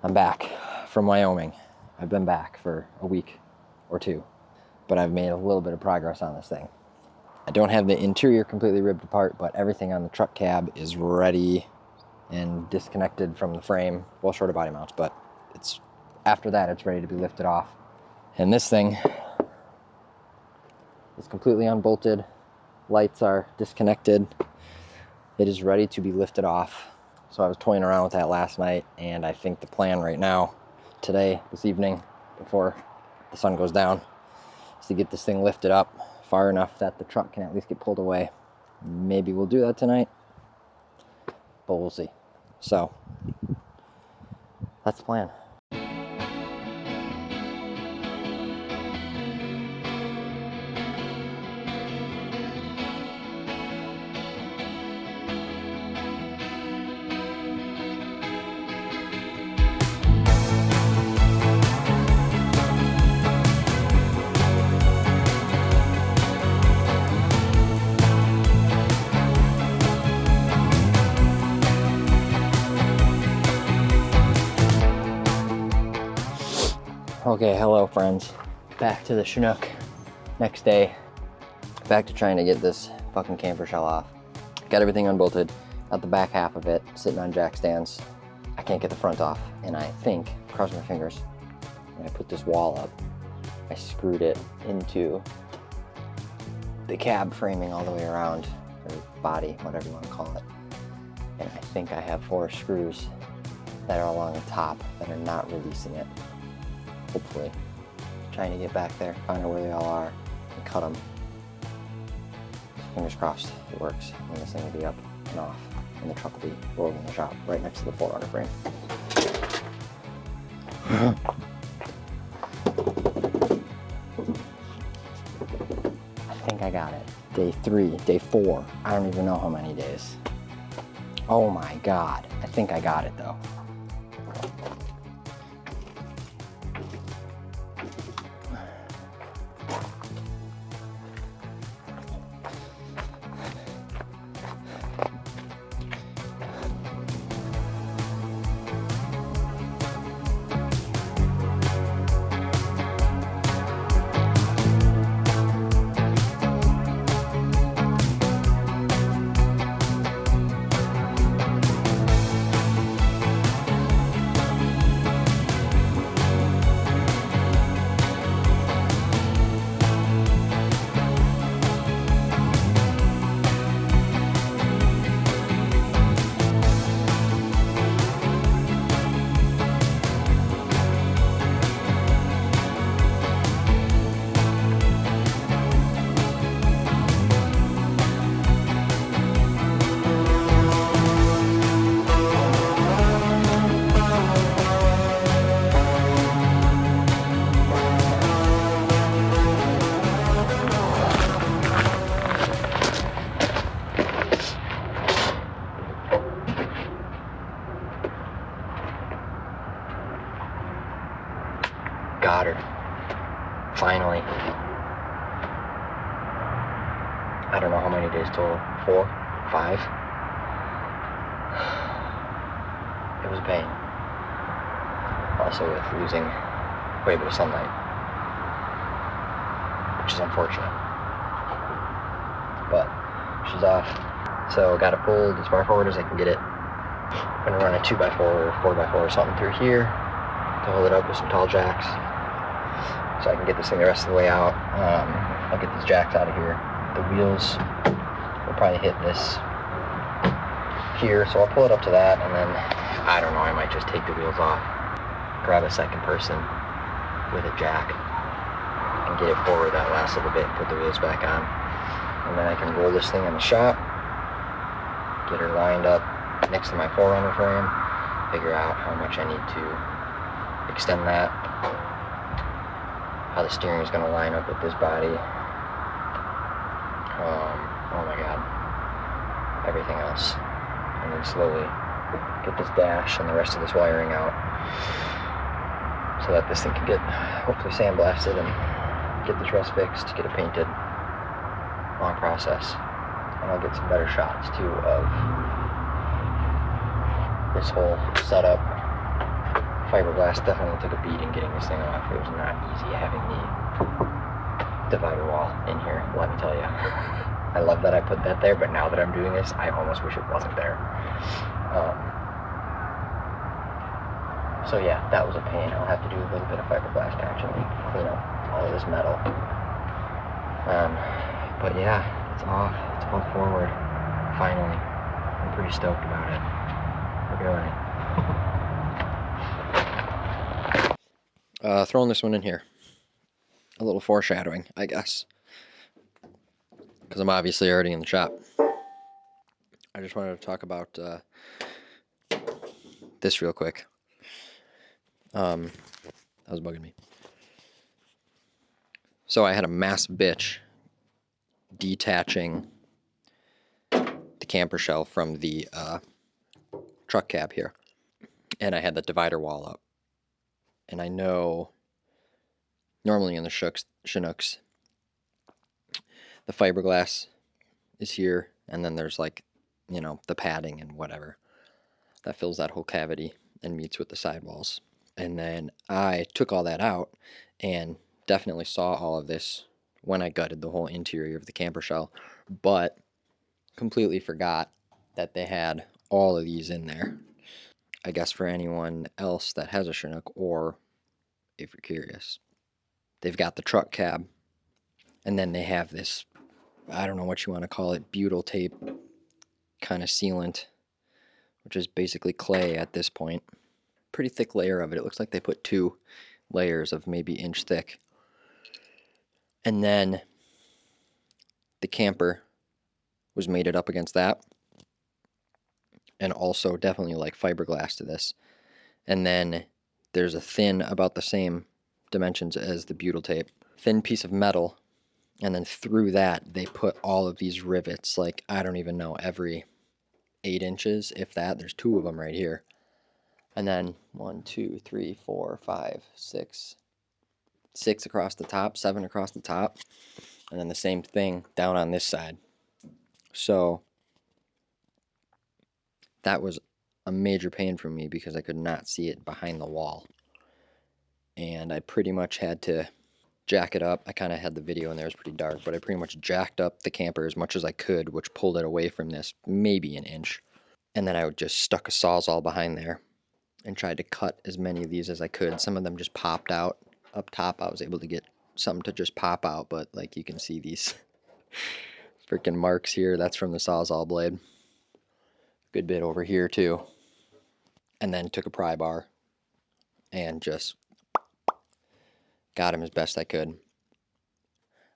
I'm back from Wyoming. I've been back for a week or two, but I've made a little bit of progress on this thing. I don't have the interior completely ripped apart, but everything on the truck cab is ready and disconnected from the frame, well, short of body mounts, but it's after that it's ready to be lifted off. And this thing is completely unbolted. Lights are disconnected. It is ready to be lifted off. So I was toying around with that last night, and I think the plan right now, today, this evening, before the sun goes down, is to get this thing lifted up far enough that the truck can at least get pulled away. Maybe we'll do that tonight, but we'll see. So that's the plan. Okay, hello friends. Back to the Chinook. Next day. Back to trying to get this fucking camper shell off. Got everything unbolted. Got the back half of it sitting on jack stands. I can't get the front off. And I think, cross my fingers, when I put this wall up, I screwed it into the cab framing all the way around, or body, whatever you want to call it. And I think I have 4 screws that are along the top that are not releasing it. Hopefully. Trying to get back there, find out where they all are, and cut them. Fingers crossed it works, and this thing will be up and off, and the truck will be rolling in the shop right next to the 4Runner frame. I think I got it. Day 3, day 4, I don't even know how many days. Oh my God, I think I got it though. Got her. Finally. I don't know how many days total. 4? 5? It was a pain. Also with losing quite a bit of sunlight, which is unfortunate. But she's off. So got it pulled as far forward as I can get it. I'm gonna run a 2x4 or 4x4 or something through here to hold it up with some tall jacks, so I can get this thing the rest of the way out. I'll get these jacks out of here. The wheels will probably hit this here, so I'll pull it up to that, and then, I don't know, I might just take the wheels off, grab a second person with a jack, and get it forward that last little bit, put the wheels back on, and then I can roll this thing in the shop, get her lined up next to my 4Runner frame, figure out how much I need to extend that, how the steering is going to line up with this body, oh my God, everything else, and then slowly get this dash and the rest of this wiring out so that this thing can get hopefully sandblasted and get the truss fixed, get it painted. Long process, and I'll get some better shots too of this whole setup fiberglass definitely took a beating getting this thing off. It was not easy having the divider wall in here, let me tell you. I love that I put that there, but now that I'm doing this, I almost wish it wasn't there. So yeah, that was a pain. I'll have to do a little bit of fiberglass to actually clean up all of this metal. But yeah, it's off. It's all forward. Finally. I'm pretty stoked about it. We're doing it. Throwing this one in here. A little foreshadowing, I guess. Because I'm obviously already in the shop. I just wanted to talk about this real quick. That was bugging me. So I had a mass bitch detaching the camper shell from the truck cab here. And I had the divider wall up. And I know normally in the Chinooks, the fiberglass is here, and then there's like, you know, the padding and whatever that fills that whole cavity and meets with the sidewalls. And then I took all that out and definitely saw all of this when I gutted the whole interior of the camper shell, but completely forgot that they had all of these in there. I guess for anyone else that has a Chinook, or if you're curious, they've got the truck cab, and then they have this, I don't know what you want to call it, butyl tape kind of sealant, which is basically clay at this point. Pretty thick layer of it. It looks like they put 2 layers of maybe inch thick. And then the camper was mated up against that, and also definitely like fiberglass to this. And then there's a thin, about the same dimensions as the butyl tape, thin piece of metal, and then through that they put all of these rivets, like I don't even know, every 8 inches, if that. There's 2 of them right here. And then 1, 2, 3, 4, 5, 6 across the top, 7 across the top, and then the same thing down on this side. So that was a major pain for me because I could not see it behind the wall. And I pretty much had to jack it up. I kind of had the video in there, it was pretty dark, but I pretty much jacked up the camper as much as I could, which pulled it away from this maybe an inch. And then I would just stuck a Sawzall behind there and tried to cut as many of these as I could. Some of them just popped out. Up top I was able to get some to just pop out, but like you can see these freaking marks here, that's from the Sawzall blade. Good bit over here too. And then took a pry bar and just got him as best I could.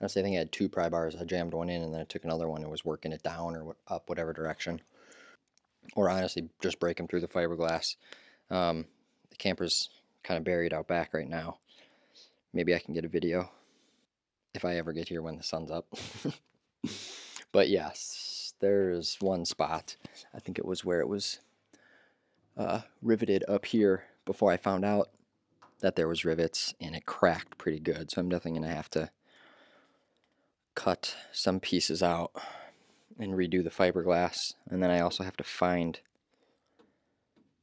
Honestly, I think I had 2 pry bars. I jammed one in and then I took another one and was working it down or up, whatever direction. Or honestly, just break them through the fiberglass. The camper's kind of buried out back right now. Maybe I can get a video if I ever get here when the sun's up. But yes, there's one spot. I think it was where it was riveted up here before I found out that there was rivets, and it cracked pretty good. So I'm definitely going to have to cut some pieces out and redo the fiberglass. And then I also have to find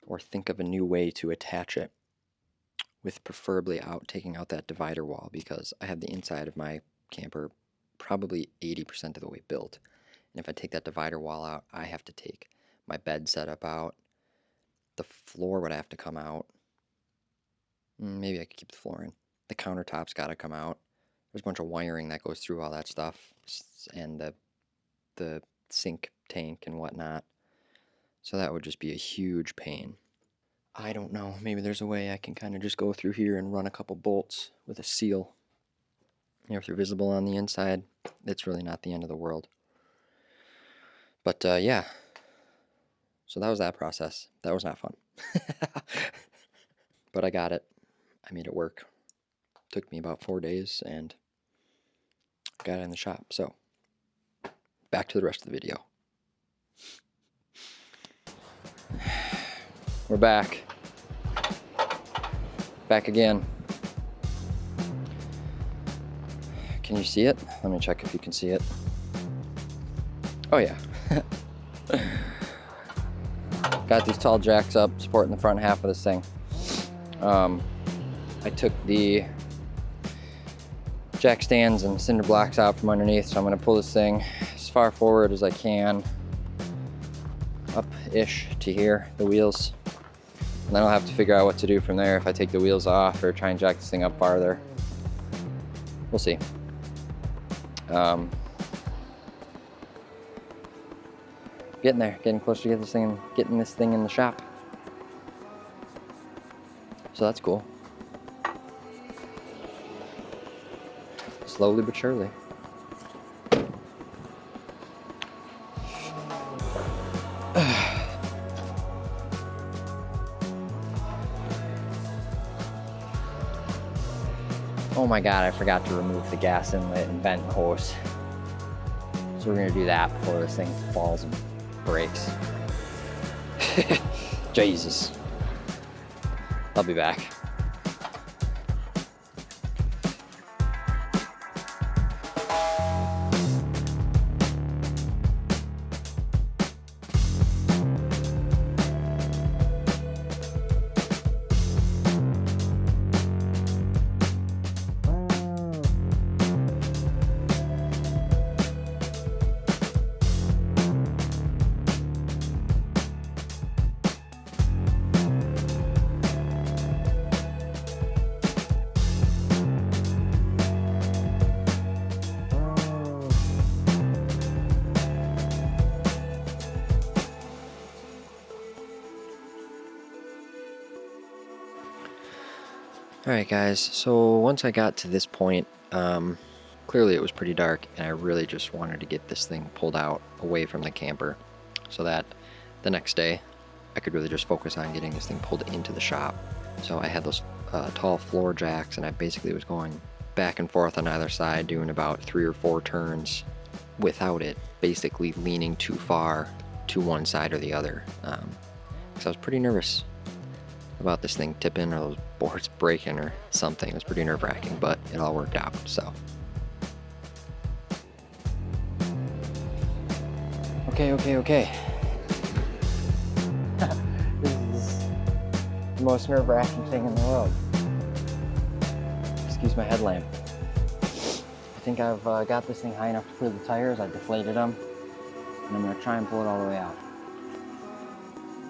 or think of a new way to attach it, with preferably taking out that divider wall, because I have the inside of my camper probably 80% of the way built. And if I take that divider wall out, I have to take my bed setup out. The floor would have to come out. Maybe I could keep the floor in. The countertop's got to come out. There's a bunch of wiring that goes through all that stuff, and the sink tank and whatnot. So that would just be a huge pain. I don't know, maybe there's a way I can kind of just go through here and run a couple bolts with a seal. If they're visible on the inside, it's really not the end of the world. But yeah, so that was that process. That was not fun. But I got it. I made it work. Took me about 4 days and got it in the shop. So back to the rest of the video. We're back. Back again. Can you see it? Let me check if you can see it. Oh yeah. Got these tall jacks up supporting the front half of this thing. I took the jack stands and cinder blocks out from underneath, so I'm gonna pull this thing as far forward as I can, up-ish to here, the wheels. And then I'll have to figure out what to do from there, if I take the wheels off or try and jack this thing up farther. We'll see. Getting there, getting closer to getting this thing in the shop. So that's cool. Slowly but surely. Oh my god, I forgot to remove the gas inlet and vent hose. So we're gonna do that before this thing falls and breaks. Jesus. I'll be back. Alright guys, so once I got to this point, clearly it was pretty dark and I really just wanted to get this thing pulled out away from the camper so that the next day I could really just focus on getting this thing pulled into the shop. So I had those tall floor jacks and I basically was going back and forth on either side doing about 3 or 4 turns without it basically leaning too far to one side or the other. Because I was pretty nervous about this thing tipping or those boards breaking or something. It was pretty nerve-wracking, but it all worked out, so. Okay. This is the most nerve-wracking thing in the world. Excuse my headlamp. I think I've got this thing high enough to clear the tires. I deflated them, and I'm gonna try and pull it all the way out.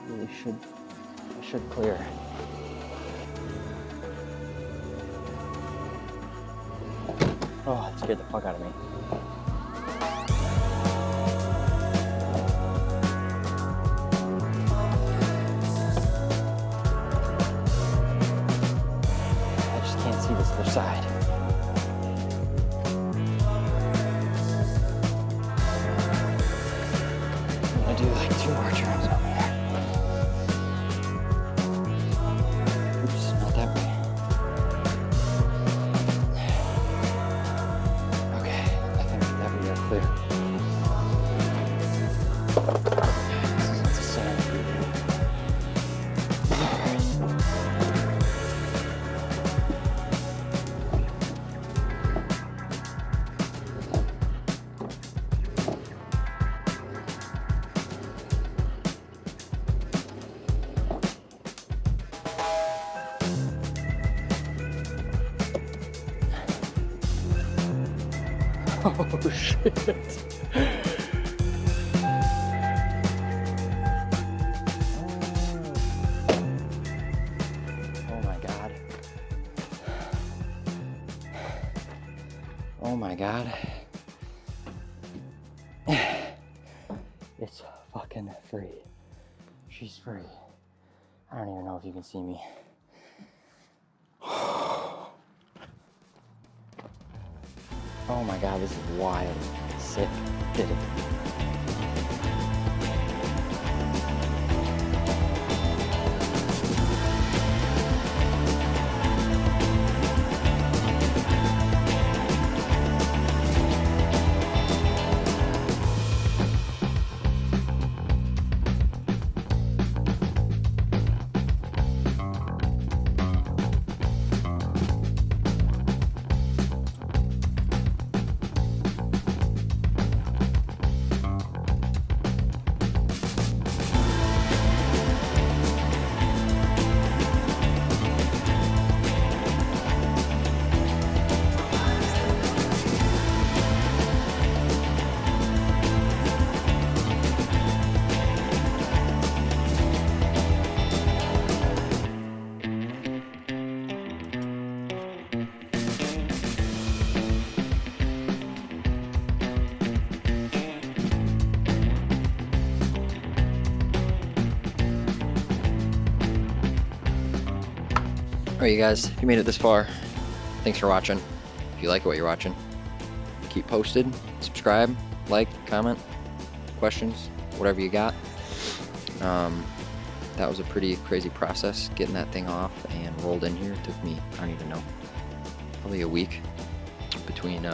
Really should clear. Oh, it scared the fuck out of me. I just can't see this other side. I'm gonna do like 2 more turns over here. Oops, not that way. Okay, I think that we are clear. This isn't the sand here. Oh shit. Oh my god. Oh my god. It's fucking free. She's free. I don't even know if you can see me. Oh my god, this is wild. Sick. Did it. Alright, you guys, if you made it this far, thanks for watching. If you like what you're watching, keep posted, subscribe, like, comment, questions, whatever you got. That was a pretty crazy process getting that thing off and rolled in here. It took me, I don't even know, probably a week between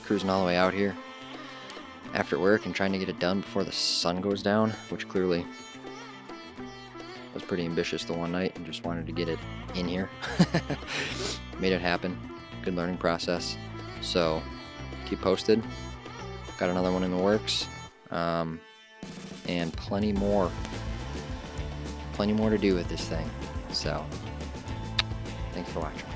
cruising all the way out here after work and trying to get it done before the sun goes down, which clearly was pretty ambitious the one night and just wanted to get it in here. Made it happen. Good learning process. So keep posted. Got another one in the works, and plenty more to do with this thing. So thanks for watching.